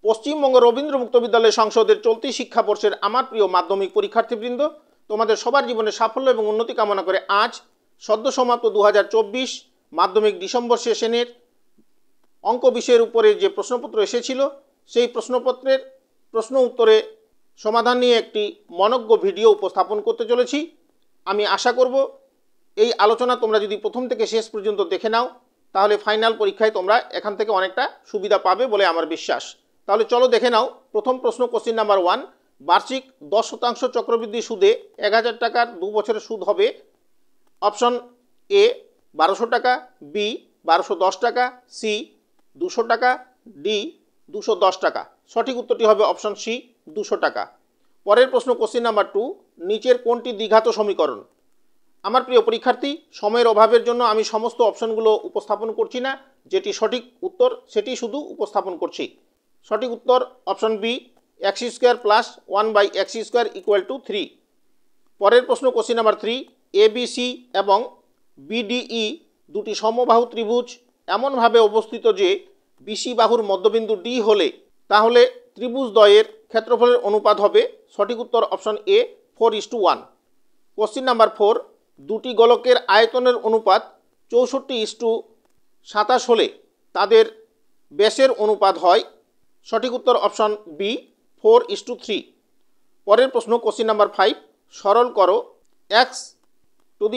পশ্চিমবঙ্গ রবীন্দ্র মুক্ত বিদ্যালয় সংসদের চলতি শিক্ষাবর্ষের আমার প্রিয় মাধ্যমিক পরীক্ষার্থীবৃন্দ, তোমাদের সবার জীবনে সাফল্য এবং উন্নতি কামনা করে আজ সদ্য সমাপ্ত 2024 মাধ্যমিক ডিসেম্বর সেশনের অঙ্ক বিষয়ের উপরে যে প্রশ্নপত্র এসেছিল সেই প্রশ্নপত্রের প্রশ্ন উত্তরে সমাধান নিয়ে একটি মনোজ্ঞ ভিডিও উপস্থাপন করতে চলেছি। আমি আশা করব এই আলোচনা তোমরা যদি প্রথম থেকে শেষ পর্যন্ত দেখে নাও তাহলে ফাইনাল পরীক্ষায় তোমরা এখান থেকে অনেকটা সুবিধা পাবে বলে আমার বিশ্বাস। তাহলে চলো দেখে নাও প্রথম প্রশ্ন। কোশ্চিন নাম্বার 1, বার্ষিক 10% চক্রবৃদ্ধি সুদে 1000 টাকার 2 বছরের সুদ হবে অপশন এ 1200 টাকা, বি 1210 টাকা, সি 200 টাকা, ডি 210 টাকা। সঠিক উত্তরটি হবে অপশন সি 200 টাকা। পরের প্রশ্ন কোশ্চিন নাম্বার 2, নিচের কোনটি দ্বিঘাত সমীকরণ? আমার প্রিয় পরীক্ষার্থী, সময়ের অভাবের জন্য আমি সমস্ত অপশনগুলো উপস্থাপন করছি না, যেটি সঠিক উত্তর সেটি শুধু উপস্থাপন করছি। সঠিক উত্তর অপশন বি, x² + 1/x² = 3। পরের প্রশ্ন কোশ্চিন নাম্বার 3, ABC এবং BDE দুটি সমবাহু ত্রিভুজ এমনভাবে অবস্থিত যে BC বাহুর মধ্যবিন্দু D হলে তাহলে ত্রিভুজদ্বয়ের ক্ষেত্রফলের অনুপাত হবে। সঠিক উত্তর অপশন এ 4:1। কোশ্চিন নাম্বার 4, দুটি গোলকের আয়তনের অনুপাত 64:27 হলে তাদের ব্যাসের অনুপাত হয়। সঠিক উত্তর অপশন বি 4:3। পরের প্রশ্ন কোশ্চিন নাম্বার 5, সরল করো x⁴m/x⁴n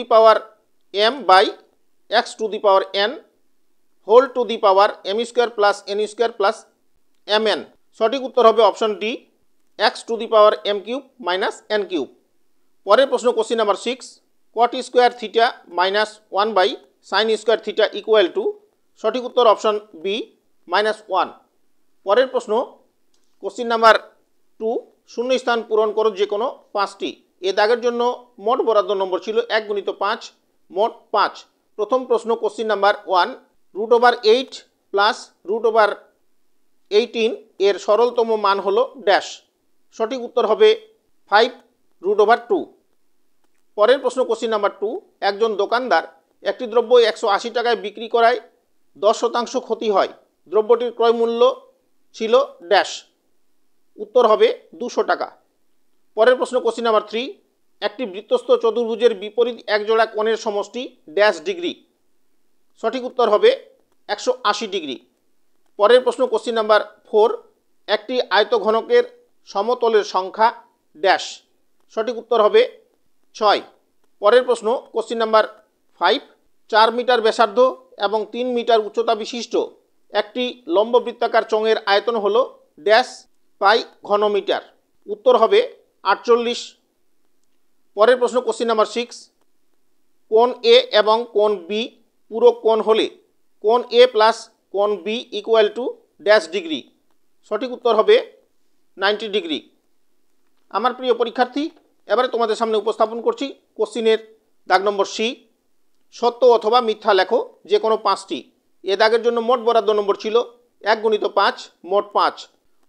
m² + n²+mn। সঠিক উত্তর হবে অপশন ডি x⁴m³ - n³। পরের প্রশ্ন কোশ্চিন নাম্বার 6, cot² θ - 1/sin² θ = সঠিক উত্তর অপশন বি -1। পরের প্রশ্ন কোশ্চিন নাম্বার 2, শূন্যস্থান পূরণ করো যে কোনো 5টি। এ দাগের জন্য মোট বরাদ্দ নম্বর ছিল 1 × 5, মোট 5। প্রথম প্রশ্ন কোশ্চিন নাম্বার 1, √8 + √18 এর সরলতম মান হলো ড্যাশ। সঠিক উত্তর হবে 5√2। পরের প্রশ্ন কোশ্চিন নাম্বার 2, একজন দোকানদার একটি দ্রব্য 180 টাকায় বিক্রি করায় 10% ক্ষতি হয়। দ্রব্যটির ক্রয় মূল্য ছিল ড্যাশ। উত্তর হবে 200 টাকা। পরের প্রশ্ন কোশ্চিন নাম্বার 3, একটি বৃত্তস্থ চতুর্ভুজের বিপরীত একজোড়া কোণের সমষ্টি ড্যাশ ডিগ্রি। সঠিক উত্তর হবে 180 ডিগ্রি। পরের প্রশ্ন কোশ্চিন নাম্বার 4, একটি আয়তঘনকের সমতলের সংখ্যা ড্যাশ। সঠিক উত্তর হবে 6। পরের প্রশ্ন কোশ্চিন নাম্বার 5, 4 মিটার ব্যাসার্ধ এবং 3 মিটার উচ্চতা বিশিষ্ট একটি লম্ববৃত্তাকার চোঙের আয়তন হলো ড্যাশ পাই ঘনমিটার। উত্তর হবে 48। পরের প্রশ্ন কোশ্চিন নাম্বার 6, কোণ এ এবং কোণ বি পূরক কোণ হলে কোণ এ প্লাস কোণ বি = ড্যাশ ডিগ্রি। সঠিক উত্তর হবে 90 ডিগ্রি। আমার প্রিয় পরীক্ষার্থী, এবারে তোমাদের সামনে উপস্থাপন করছি কোশ্চিনের দাগ নম্বর সি, সত্য অথবা মিথ্যা লেখো যে কোনো 5টি। এ দাগের জন্য মোট বরাদ্দ নম্বর ছিল 1 × 5, মোট 5।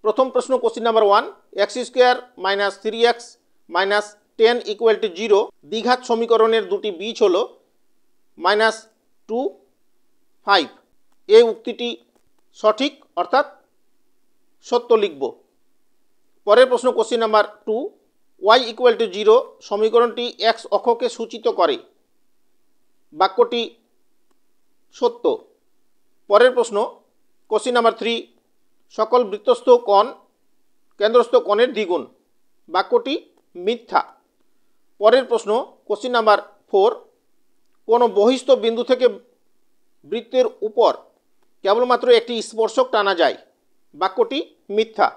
প্রথম প্রশ্ন কোশ্চিন নাম্বার 1, x² - 3x - 10 = 0 দ্বিঘাত সমীকরণের দুটি বীজ হল -2, 5। এই উক্তিটি সঠিক অর্থাৎ সত্য লিখব। পরের প্রশ্ন কোশ্চিন নাম্বার 2, y = 0 সমীকরণটি x অক্ষকে সূচিত করে। বাক্যটি সত্য। পরের প্রশ্ন কোশ্চিন নাম্বার 3, সকল বৃত্তস্থ কোণ কেন্দ্রস্থ কোণের দ্বিগুণ। বাক্যটি মিথ্যা। পরের প্রশ্ন কোশ্চিন নাম্বার 4, কোনো বহিস্থ বিন্দু থেকে বৃত্তের উপর কেবলমাত্র একটি স্পর্শক টানা যায়। বাক্যটি মিথ্যা।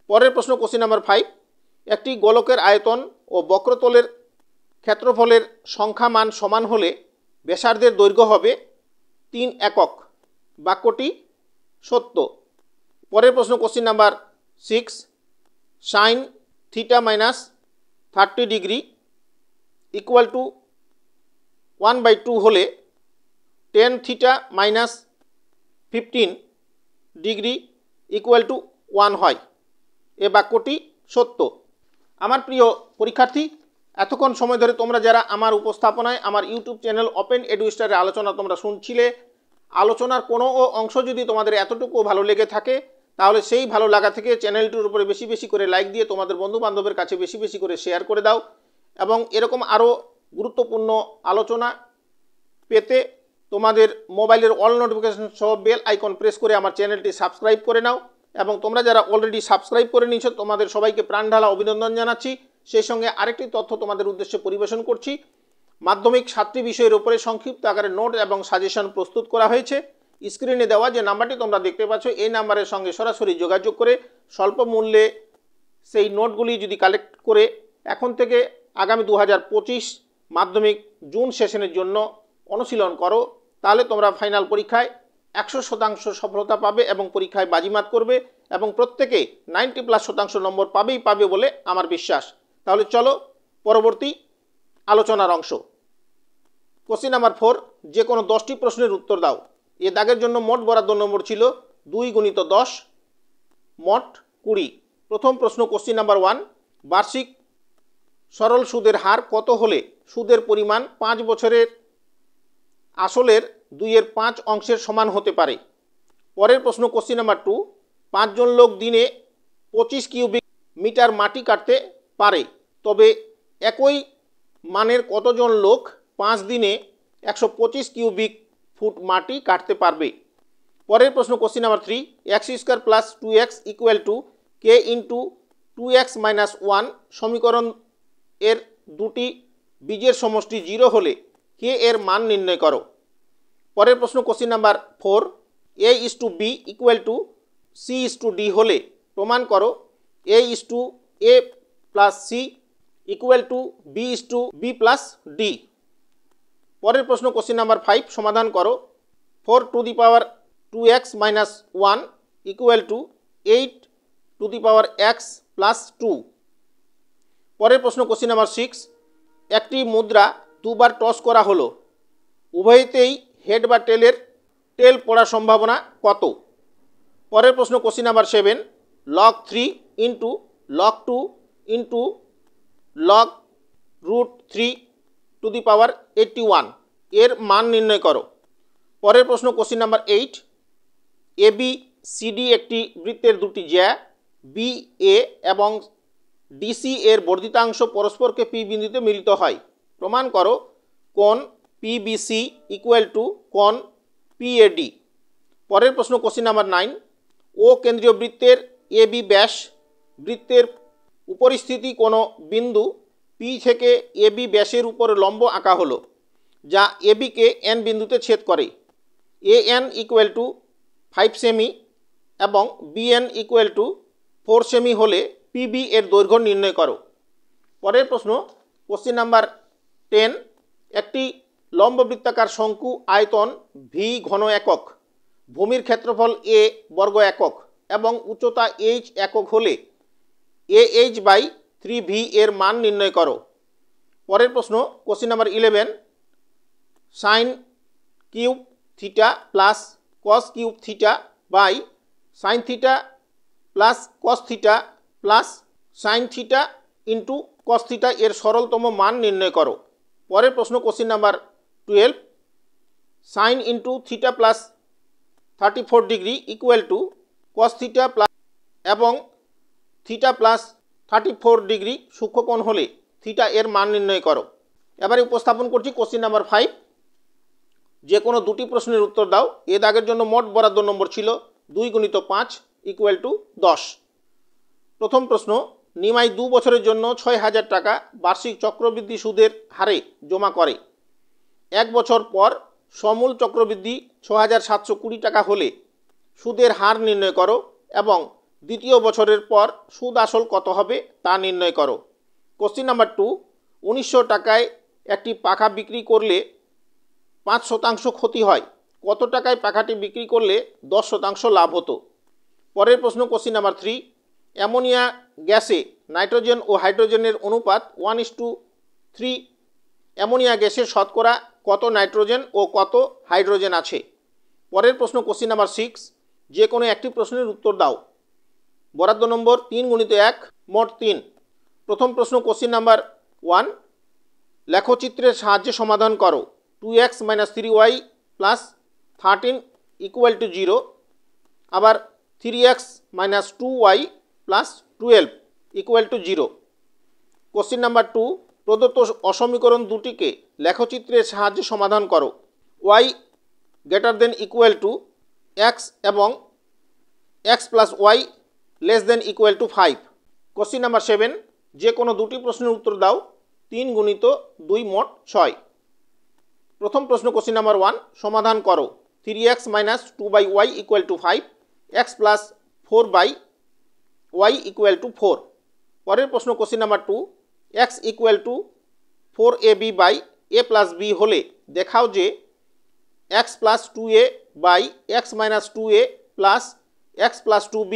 পরের প্রশ্ন কোশ্চিন নাম্বার 5, একটি গোলকের আয়তন ও বক্রতলের ক্ষেত্রফলের সংখ্যা মান সমান হলে ব্যাসার্ধের দৈর্ঘ্য হবে 3 একক। বাক্যটি সত্য। পরের প্রশ্ন কোশ্চিন নাম্বার 6, sin θ - 30 ডিগ্রি = 1/2 হলে tan θ - 15 ডিগ্রি = 1 হয়। এ বাক্যটি সত্য। আমার প্রিয় পরীক্ষার্থী, এতক্ষণ সময় ধরে তোমরা যারা আমার উপস্থাপনায় আমার ইউটিউব চ্যানেল ওপেন এডুস্টারের আলোচনা তোমরা শুনছিলে, আলোচনার কোনো অংশ যদি তোমাদের এতটুকু ভালো লেগে থাকে তাহলে সেই ভালো লাগা থেকে চ্যানেলটির উপরে বেশি বেশি করে লাইক দিয়ে তোমাদের বন্ধু বান্ধবের কাছে বেশি বেশি করে শেয়ার করে দাও এবং এরকম আরও গুরুত্বপূর্ণ আলোচনা পেতে তোমাদের মোবাইলের অল নোটিফিকেশন সহ বেল আইকন প্রেস করে আমার চ্যানেলটি সাবস্ক্রাইব করে নাও এবং তোমরা যারা অলরেডি সাবস্ক্রাইব করে নিয়েছো তোমাদের সবাইকে প্রাণঢালা অভিনন্দন জানাচ্ছি। সেই সঙ্গে আরেকটি তথ্য তোমাদের উদ্দেশ্যে পরিবেশন করছি। মাধ্যমিক 7টি বিষয়ের উপরে সংক্ষিপ্ত আকারে নোট এবং সাজেশন প্রস্তুত করা হয়েছে। স্ক্রিনে দেওয়া যে নাম্বারটি তোমরা দেখতে পাচ্ছ এই নাম্বারের সঙ্গে সরাসরি যোগাযোগ করে স্বল্প মূল্যে সেই নোটগুলি যদি কালেক্ট করে এখন থেকে আগামী 2025 মাধ্যমিক জুন সেশনের জন্য অনুশীলন করো, তাহলে তোমরা ফাইনাল পরীক্ষায় 100% সফলতা পাবে এবং পরীক্ষায় বাজিমাত করবে এবং প্রত্যেকে 90+ নম্বর পাবে বলে আমার বিশ্বাস। তাহলে চলো পরবর্তী আলোচনার অংশ। কোশ্চেন নাম্বার 4, যে কোনো 10টি প্রশ্নের উত্তর দাও। এ দাগের জন্য মোট বরাদ্দ নম্বর ছিল 2 × 10 মোট 20। প্রথম প্রশ্ন কোশ্চেন নাম্বার 1, বার্ষিক সরল সুদের হার কত হলে সুদের পরিমাণ 5 বছরের আসলের 2/5 অংশের সমান হতে পারে? পরের প্রশ্ন কোশ্চেন নাম্বার 2, 5 জন লোক দিনে 25 কিউবিক মিটার মাটি কাটতে পারে, তবে একই মানের কতজন লোক 5 দিনে 125 কিউবিক ফুট মাটি কাটতে পারবে? পরের প্রশ্ন question number 3, x² + 2x = k × 2x - 1 সমীকরণ এর দুটি বীজের সমষ্টি 0 হলে k এর মান নির্ণয় করো। পরের প্রশ্ন কোশ্চেন নাম্বার 4, a:b = c:d হলে প্রমাণ করো a:a + c = b:b + d। পরের প্রশ্ন কোশ্চেন নাম্বার 5 সমাধান করো 4⁴x - 1 = 8x + 2। পরের প্রশ্ন কোশ্চেন নাম্বার 6, একটি মুদ্রা দুবার টস করা হলো, উভয়তেই হেড বা টেল পড়ার সম্ভাবনা কত? পরের প্রশ্ন question number 7, log 3 × log 2 × log √3⁻81 এর মান নির্ণয় করো। পরের প্রশ্ন কোশ্চেন নাম্বার 8, ABCD একটি বৃত্তের দুটি জ্যা BA এবং DC এর বর্ধিতাংশ পরস্পরকে P বিন্দুতে মিলিত হয়, প্রমাণ করো কোণ PBC = কোণ PAD। পরের প্রশ্ন কোশ্চেন নাম্বার 9, ও কেন্দ্রীয় বৃত্তের AB ব্যাস বৃত্তের উপরিস্থিতি কোনো বিন্দু P থেকে AB ব্যাসের উপর লম্ব আঁকা হলো, যা AB কে N বিন্দুতে ছেদ করে। AN = 5 সেমি এবং BN = 4 সেমি হলে PB এর দৈর্ঘ্য নির্ণয় করো। পরের প্রশ্ন কোশ্চেন নাম্বার 10, একটি লম্ববৃত্তাকার শঙ্কু আয়তন V ঘন একক, ভূমির ক্ষেত্রফল A বর্গ একক এবং উচ্চতা H একক হলে AH/3V এর মান নির্ণয় করো। পরের প্রশ্ন question number 11, sin³ θ + cos³ θ sin θ + cos θ + sin θ × cos θ এর সরলতম মান নির্ণয় করো। পরের প্রশ্ন question number 12, sin × θ + 34 degree = cos θ এবং θ + 34 ডিগ্রি সূক্ষ্মকোণ হলে থিটা এর মান নির্ণয় করো। এবারে উপস্থাপন করছি কোশ্চেন নাম্বার 5, যে কোনো 2টি প্রশ্নের উত্তর দাও। এ দাগের জন্য মোট বরাদ্দ নম্বর ছিল 2 × 5 = 10। প্রথম প্রশ্ন, নিমাই 2 বছরের জন্য 6000 টাকা বার্ষিক চক্রবৃদ্ধি সুদের হারে জমা করে। 1 বছর পর সমূল চক্রবৃদ্ধি 6720 টাকা হলে সুদের হার নির্ণয় করো এবং দ্বিতীয় বছরের পর সুদ আসল কত হবে তা নির্ণয় করো। কোশ্চেন নাম্বার 2, 1900 টাকায় একটি পাখা বিক্রি করলে 5% ক্ষতি হয়, কত টাকায় পাখাটি বিক্রি করলে 10% লাভ হতো? পরের প্রশ্ন কোশ্চেন নাম্বার 3, অ্যামোনিয়া গ্যাসে নাইট্রোজেন ও হাইড্রোজেনের অনুপাত 1:3। অ্যামোনিয়া গ্যাসের শতকরা কত নাইট্রোজেন ও কত হাইড্রোজেন আছে? পরের প্রশ্ন কোশ্চেন নাম্বার 6, যে কোনো একটি প্রশ্নের উত্তর দাও। বরাদ্দ নম্বর 3 × 1 মোট 3। প্রথম প্রশ্ন কোশ্চেন নাম্বার 1, লেখচিত্রের সাহায্যে সমাধান করো 2x - 3y + 13 = 0। আবার 3x minus 2y plus 12 equal to 0। Question number 2, প্রদত্ত অসমীকরণ দুটিকে লেখচিত্রের সাহায্যে সমাধান করো। y greater than equal to x এবং x plus y less than equal to 5। Question number 7, যে কোনো দুটি প্রশ্নের উত্তর দাও। 3 গুণিত 2 মোট 6। প্রথম প্রশ্ন কোশ্চেন নাম্বার 1, সমাধান করো। 3x minus 2/y equal to 5, x plus 4/y equal to 4। পরের প্রশ্ন question number 2, x equal to 4ab by a plus b হলে দেখাও যে x plus 2a by x minus 2a plus x plus 2b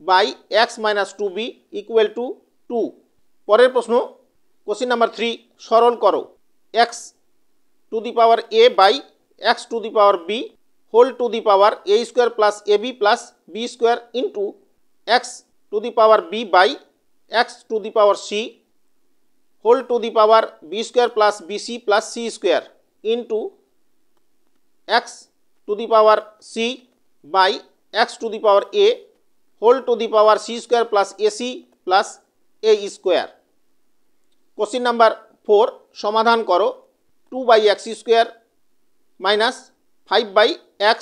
by x minus 2b equal to 2। পরের প্রশ্ন question number 3, সরল করো। x to the power a by x to the power b whole to the power a square plus ab plus b square into x to the power b by x to the power c whole to the power b square plus bc plus c square into x to the power c by x to the power a whole to the power c square plus ac plus a square। Question number 4, সমাধান করো। 2/x square minus 5/x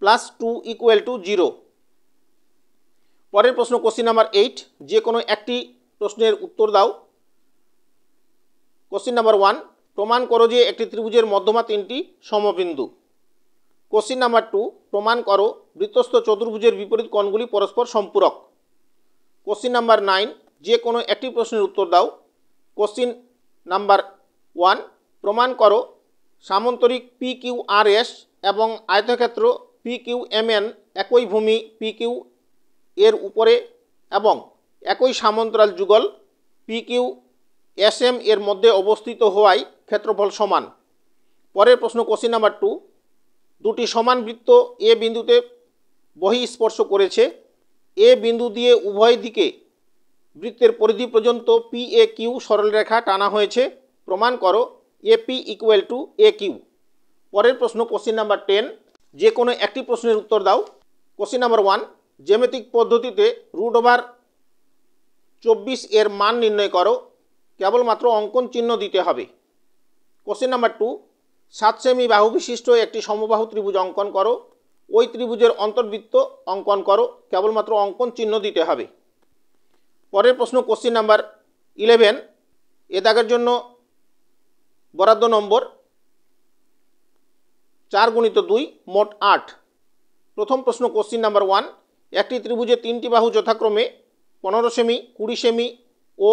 plus 2 equal to 0। পরের প্রশ্ন question number 8, যে কোনো একটি প্রশ্নের উত্তর দাও। কোশ্চেন নাম্বার 1, প্রমাণ করো যে একটি ত্রিভুজের মধ্যমা 3টি সমবিন্দু। কোশ্চেন নাম্বার 2, প্রমাণ করো বৃত্তস্থ চতুর্ভুজের বিপরীত কোণগুলি পরস্পর সম্পূরক। কোশ্চেন নাম্বার 9, যে কোনো একটি প্রশ্নের উত্তর দাও। কোশ্চেন নাম্বার 1, প্রমাণ করো সামান্তরিক PQRS এবং আয়তক্ষেত্র PQMN একই ভূমি PQ এর উপরে এবং একই সমান্তরাল যুগল PQSM এর মধ্যে অবস্থিত হওয়ায় ক্ষেত্রফল সমান। পরের প্রশ্ন কোশ্চেন নাম্বার 2, দুটি সমান বৃত্ত এ বিন্দুতে বহিঃস্পর্শ করেছে। এ বিন্দু দিয়ে উভয় দিকে বৃত্তের পরিধি পর্যন্ত PAQ সরলরেখা টানা হয়েছে। প্রমাণ করো AP ইকুয়াল টু AQ। পরের প্রশ্ন কোশ্চেন নাম্বার 10, যে কোনো একটি প্রশ্নের উত্তর দাও। কোশ্চেন নাম্বার 1, জ্যামিতিক পদ্ধতিতে √24 এর মান নির্ণয় করো। কেবলমাত্র অঙ্কন চিহ্ন দিতে হবে। কোশ্চেন নাম্বার 2, 7 সেমি বাহু বিশিষ্ট একটি সমবাহু ত্রিভুজ অঙ্কন করো। ওই ত্রিভুজের অন্তর্বৃত্ত অঙ্কন করো। কেবলমাত্র অঙ্কন চিহ্ন দিতে হবে। পরের প্রশ্ন কোশ্চেন নাম্বার 11, এ দাগের জন্য বরাদ্দ নম্বর 4 গুণিত 2 মোট 8। প্রথম প্রশ্ন কোশ্চেন নাম্বার 1, একটি ত্রিভুজের 3টি বাহু যথাক্রমে 15 সেমি, 20 সেমি ও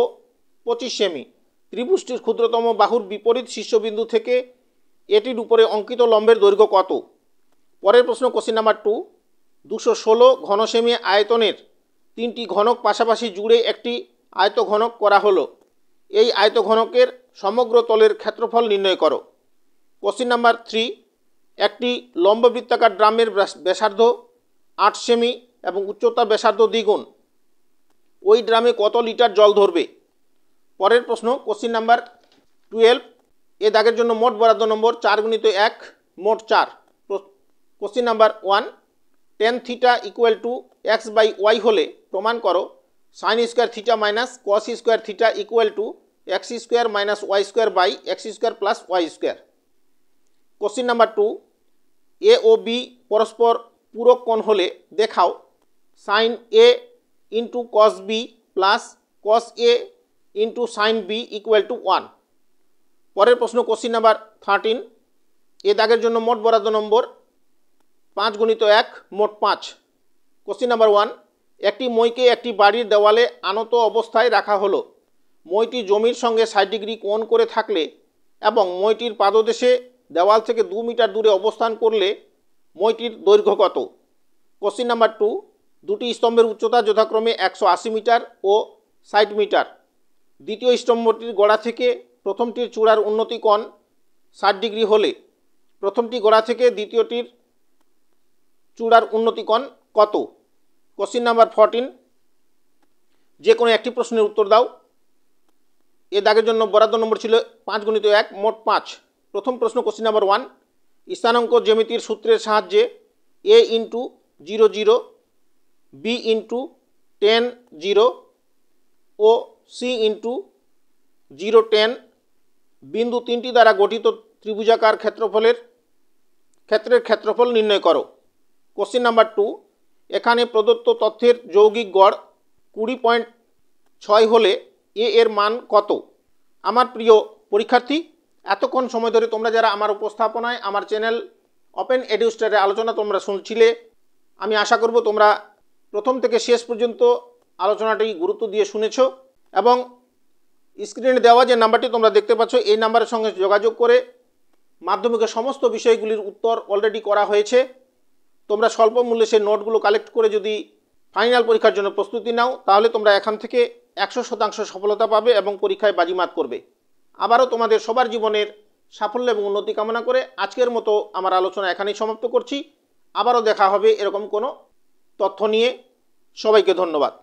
25 সেমি। ত্রিভুজটির ক্ষুদ্রতম বাহুর বিপরীত শীর্ষবিন্দু থেকে এটির উপরে অঙ্কিত লম্বের দৈর্ঘ্য কত? পরের প্রশ্ন কোশ্চেন নাম্বার 2, 216 ঘন সেমি আয়তনের 3টি ঘনক পাশাপাশি জুড়ে একটি আয়তঘনক করা হলো। এই আয়তঘনকের সমগ্র তলের ক্ষেত্রফল নির্ণয় করো। কোশ্চেন নাম্বার 3, একটি লম্ববৃত্তাকার ড্রামের ব্যাসার্ধ 8 সেমি এবং উচ্চতা ব্যাসার্ধ দ্বিগুণ। ওই ড্রামে কত লিটার জল ধরবে? পরের প্রশ্ন কোশ্চেন নাম্বার 12, এ দাগের জন্য মোট বরাদ্দ নম্বর 4 গুণিত 1 মোট 4। Question number 1, tan theta equal to x/y হলে প্রমাণ করো sin square theta minus cos square theta equal to x square minus y square by x square plus y square. Question number 2, a ও b পরস্পর পূরক কোণ হলে দেখাও sin a into cos b plus cos a into sin b equal to 1। পরের প্রশ্ন question number 13, এ দাগের জন্য মোট বরাদ্দ নম্বর 5 গুণিত 1 মোট 5। কোশ্চেন নাম্বার 1, একটি মইকে একটি বাড়ির দেওয়ালে আনত অবস্থায় রাখা হলো। মইটি জমির সঙ্গে 60 ডিগ্রি কোণ করে থাকলে এবং মইটির পাদদেশে দেওয়াল থেকে 2 মিটার দূরে অবস্থান করলে মইটির দৈর্ঘ্য কত? কোশ্চেন নাম্বার 2, দুটি স্তম্ভের উচ্চতা যথাক্রমে 180 মিটার ও 60 মিটার। দ্বিতীয় স্তম্ভটির গোড়া থেকে প্রথমটির চূড়ার উন্নতি কোণ 60 ডিগ্রি হলে প্রথমটি গোড়া থেকে দ্বিতীয়টির চূড়ার উন্নতি কোণ কত? কোশ্চেন নাম্বার 14, যে কোনো একটি প্রশ্নের উত্তর দাও। এ দাগের জন্য বরাদ্দ নম্বর ছিল 5 গুণিত 1 মোট 5। প্রথম প্রশ্ন কোশ্চেন নাম্বার 1, স্থানাঙ্ক জ্যামিতির সূত্রের সাহায্যে a ইন্টু 0 0 b ইন্টু 10 0 ও c ইন্টু 0 10 বিন্দু 3টি দ্বারা গঠিত ত্রিভুজাকার ক্ষেত্রের ক্ষেত্রফল নির্ণয় করো। কোশ্চেন নাম্বার 2, এখানে প্রদত্ত তথ্যের যৌগিক গড় 20.6 হলে এ এর মান কত? আমার প্রিয় পরীক্ষার্থী, এতক্ষণ সময় ধরে তোমরা যারা আমার উপস্থাপনায় আমার চ্যানেল ওপেন এডুস্টারের আলোচনা তোমরা শুনছিলে, আমি আশা করব তোমরা প্রথম থেকে শেষ পর্যন্ত আলোচনাটি গুরুত্ব দিয়ে শুনেছো এবং স্ক্রিনে দেওয়া যে নাম্বারটি তোমরা দেখতে পাচ্ছ এই নাম্বারের সঙ্গে যোগাযোগ করে মাধ্যমিকের সমস্ত বিষয়গুলির উত্তর অলরেডি করা হয়েছে। তোমরা স্বল্প মূল্যে সেই নোটগুলো কালেক্ট করে যদি ফাইনাল পরীক্ষার জন্য প্রস্তুতি নাও তাহলে তোমরা এখান থেকে 100% সফলতা পাবে এবং পরীক্ষায় বাজিমাত করবে। আবারও তোমাদের সবার জীবনের সাফল্য এবং উন্নতি কামনা করে আজকের মতো আমার আলোচনা এখানেই সমাপ্ত করছি। আবারও দেখা হবে এরকম কোনো তথ্য নিয়ে। সবাইকে ধন্যবাদ।